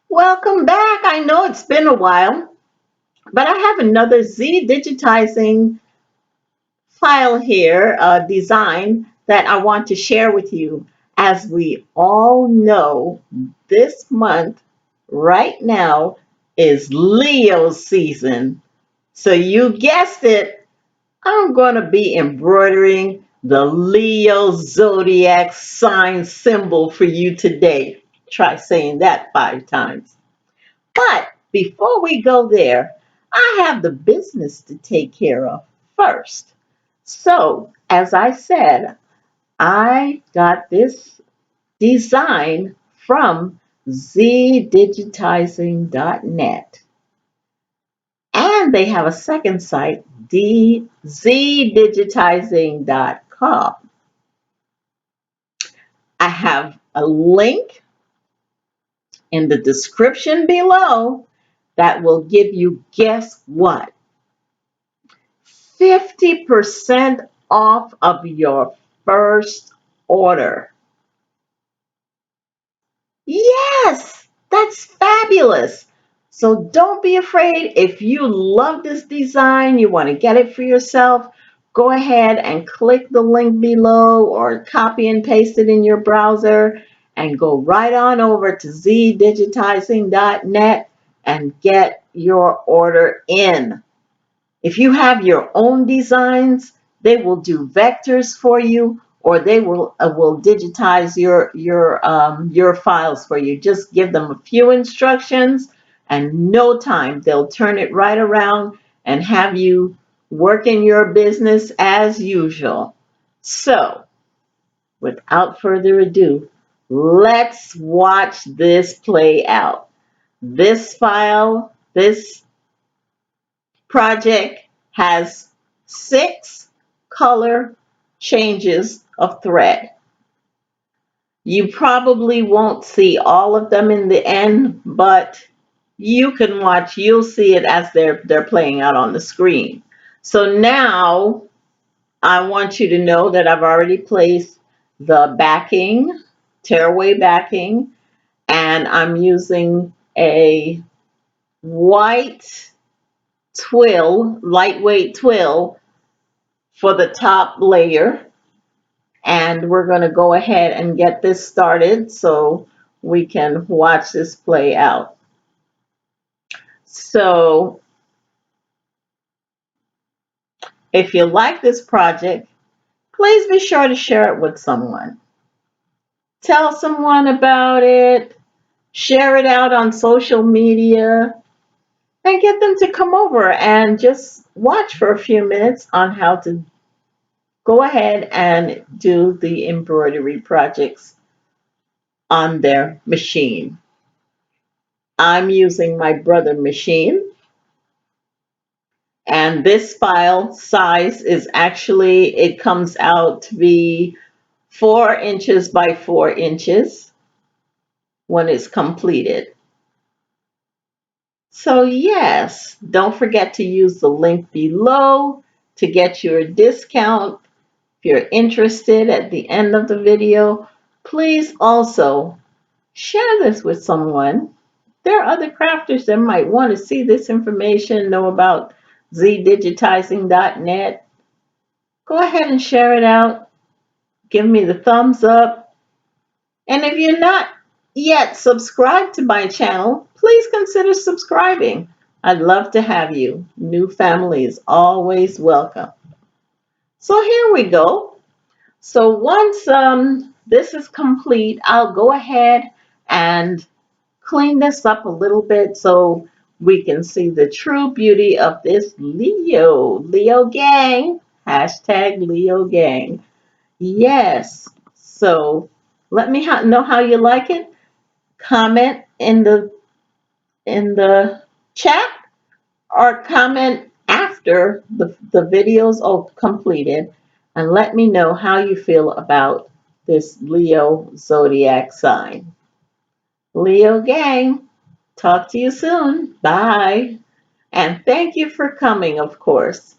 Welcome back. I know it's been a while, but I have another Z digitizing file here, design that I want to share with you. As we all know, this month, right now, is Leo season. So you guessed it, I'm going to be embroidering the Leo Zodiac sign symbol for you today. Try saying that 5 times. But before we go there, I have the business to take care of first. So, as I said, I got this design from zdigitizing.net. And they have a second site, zdigitizing.com. I have a link in the description below that will give you, guess what? 50% off of your first order. Yes, that's fabulous. So don't be afraid. If you love this design, you want to get it for yourself, go ahead and click the link below or copy and paste it in your browser and go right on over to zdigitizing.net and get your order in. If you have your own designs, they will do vectors for you, or they will digitize your files for you. Just give them a few instructions, and no time they'll turn it right around and have you work in your business as usual. So, without further ado, let's watch this play out. This project has 6 color changes of thread. You probably won't see all of them in the end, but you can watch, you'll see it as they're playing out on the screen. So now I want you to know that I've already placed the backing, tearaway backing, and I'm using a white twill, lightweight twill for the top layer. And we're going to go ahead and get this started so we can watch this play out. So if you like this project, please be sure to share it with someone. Tell someone about it, share it out on social media, and get them to come over and just watch for a few minutes on how to go ahead and do the embroidery projects on their machine. I'm using my Brother machine, and this file size is actually, it comes out to be 4 inches by 4 inches when it's completed. So yes, don't forget to use the link below to get your discount. If you're interested at the end of the video, please also share this with someone. There are other crafters that might want to see this information, know about zdigitizing.net. Go ahead and share it out. Give me the thumbs up. And if you're not yet subscribed to my channel, please consider subscribing. I'd love to have you. New family is always welcome. So here we go. So once this is complete, I'll go ahead and clean this up a little bit so we can see the true beauty of this Leo gang, hashtag Leo gang. Yes. So let me know how you like it. Comment in the chat or comment after the videos are completed and let me know how you feel about this Leo zodiac sign. Leo gang, talk to you soon. Bye. And thank you for coming, of course.